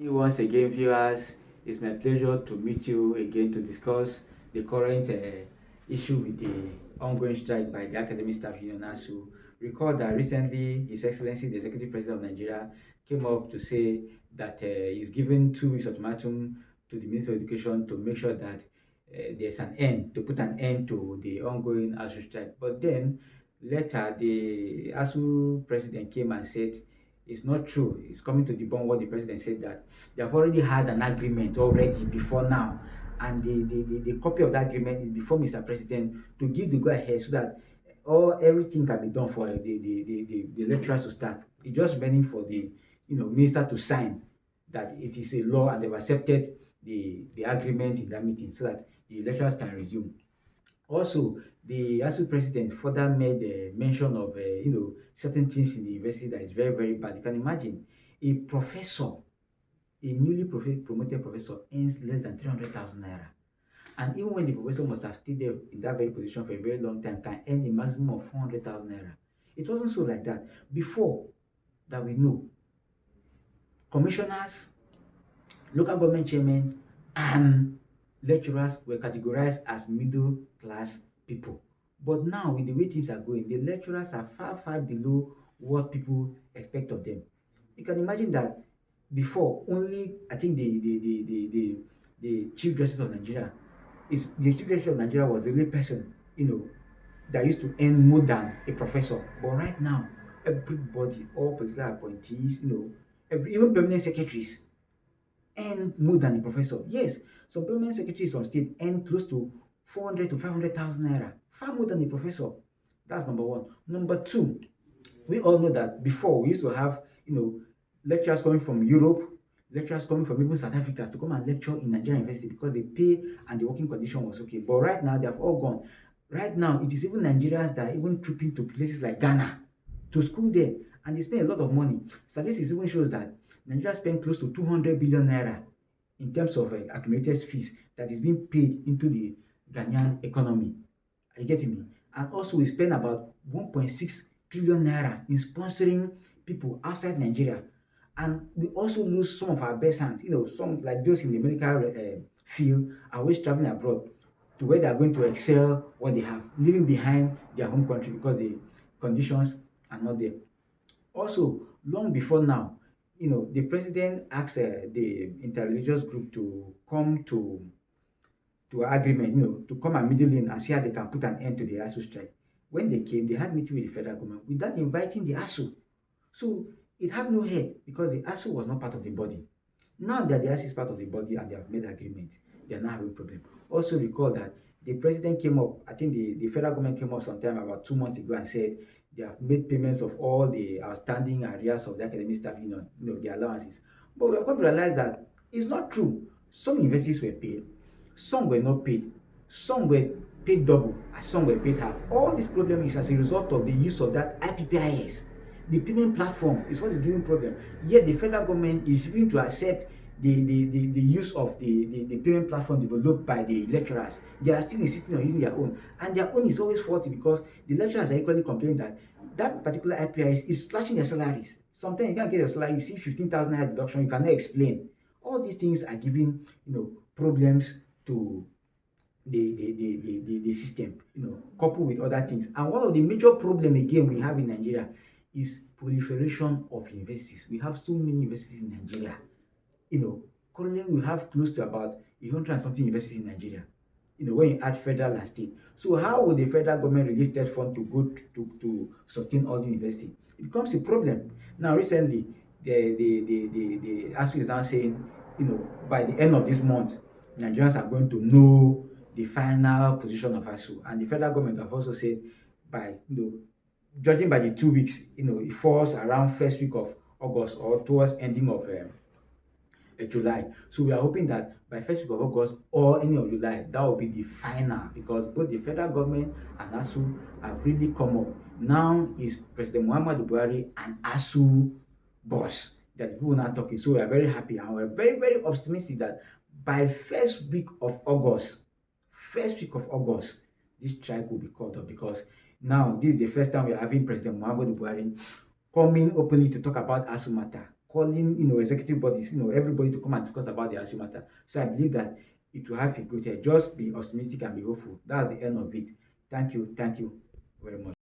Once again, viewers, it's my pleasure to meet you again to discuss the current issue with the ongoing strike by the Academic Staff Union ASUU. Recall that recently His Excellency, the Executive President of Nigeria, came up to say that he's given 2 weeks ultimatum to the Minister of Education to make sure that there's an end, to put an end to the ongoing ASUU strike. But then later, the ASUU president came and said it's not true. It's coming to debunk what the president said, that they have already had an agreement already before now. And the copy of that agreement is before Mr. President to give the go ahead so that everything can be done for the lecturers to start. It's just meaning for the minister to sign that it is a law and they've accepted the agreement in that meeting so that the lecturers can resume. Also, the ASUU president further made a mention of certain things in the university that is very, very bad. You can imagine a professor, a newly promoted professor, earns less than 300,000 naira. And even when the professor must have stayed there in that very position for a very long time, can earn a maximum of 400,000 naira. It wasn't so like that. Before that, we know commissioners, local government chairmen, and lecturers were categorized as middle class people. But now, with the way things are going, the lecturers are far, far below what people expect of them. You can imagine that before, only I think the Chief Justice of Nigeria was the only person that used to earn more than a professor. But right now, everybody, all political appointees, even permanent secretaries, earn more than the professor. Yes, some permanent secretaries on state earn close to 400 to 500,000 naira, far more than the professor. That's number one. Number two, we all know that before we used to have, lecturers coming from Europe, lecturers coming from even South Africa to come and lecture in Nigerian university because the pay and the working condition was okay. But right now, they have all gone. Right now, it is even Nigerians that are even trooping to places like Ghana to school there, and they spend a lot of money. Statistics even shows that Nigeria spent close to 200 billion naira in terms of accumulated fees that is being paid into the Ghanaian economy. Are you getting me? And also we spend about 1.6 trillion naira in sponsoring people outside Nigeria. And we also lose some of our best hands. Some like those in the medical field are always traveling abroad to where they are going to excel what they have, leaving behind their home country because the conditions are not there. Also, long before now, the president asked the interreligious group to come to agreement, to come and middle in and see how they can put an end to the ASUU strike. When they came, they had meeting with the federal government without inviting the ASUU. So it had no head because the ASUU was not part of the body. Now that the ASUU is part of the body and they have made agreement, they are not having problem. Also recall that the president came up, I think the federal government came up sometime about 2 months ago and said they have made payments of all the outstanding arrears of the academic staff union, the allowances. But we have come to realize that it's not true. Some universities were paid, some were not paid, some were paid double, and some were paid half. All this problem is as a result of the use of that IPPIS. The payment platform is what is doing problem. Yet the federal government is willing to accept the use of the payment platform developed by the lecturers. They are still insisting on using their own. And their own is always faulty because the lecturers are equally complaining that that particular IPIS is slashing their salaries. Sometimes you can't get a salary, you see 15,000 naira deduction, you cannot explain. All these things are giving problems to the system, coupled with other things. And one of the major problems again we have in Nigeria is proliferation of universities. We have so many universities in Nigeria. Currently we have close to about 100 and something universities in Nigeria. When you add federal and state. So how would the federal government release that fund to go to sustain all the university? It becomes a problem. Now recently, the ASUU is now saying, by the end of this month, Nigerians are going to know the final position of ASUU. And the federal government have also said by, judging by the 2 weeks, it falls around first week of August or towards ending of July. So we are hoping that by first week of August or any of July, that will be the final, because both the federal government and ASUU have really come up. Now is President Muhammadu Buhari and ASUU boss that people are now talking. So we are very happy and we're very, very optimistic that by first week of August, this strike will be called up, because now this is the first time we are having President Muhammadu Buhari coming openly to talk about ASUU matter. calling, executive bodies, everybody to come and discuss about the ASUU matter. So I believe that it will have a good head. Just be optimistic and be hopeful. That's the end of it. Thank you very much.